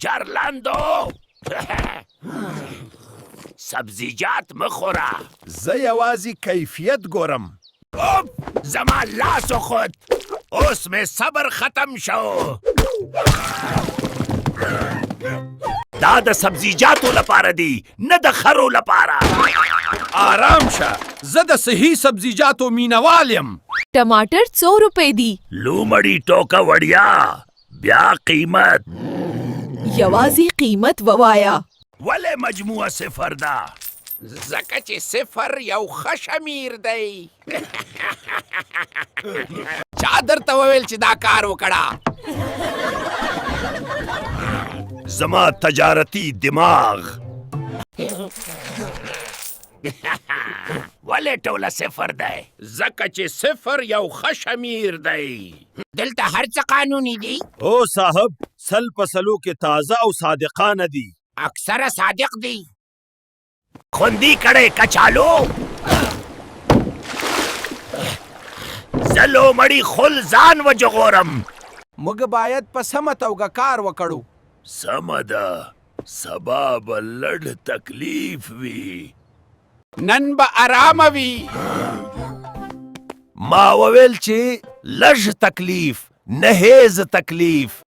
جرلندو سبزیجات مخوره. زه یوازې کیفیت ګورم. زما لاس و خود اوس مې صبر ختم شو. دا د سبزیجاتو لپاره دی نه د خرو لپاره. آرام شه، زه د صحیح سبزیجاتو مینوال یم. टमाटर 100 रुपए दी. لومړی ټوکه وړیا بیا قیمت. یوازې قیمت ووایا. ولې مجموعه صفر ده؟ ځکه چې صفر یو ښه شمیر دی. چا درته وویل چې دا کار وکړه؟ زما تجارتي دماغ. ولې ټوله صفر دی؟ ځکه چې صفر یو ښه شمیر دی. دلته هر څه قانوني دي. او صاحب، سل په سلو کې تازه او صادقانه دي. اکثره صادق دي. خوندي کړی کچالو. زه لومړی خل ځان وجغورم. موږ باید په سمه توګه کار وکړو. سمه ده، سبا به لږ تکلیف وي. نن به آرامه وي. ما وویل چې لږ تکلیف نه هیڅ تکلیف.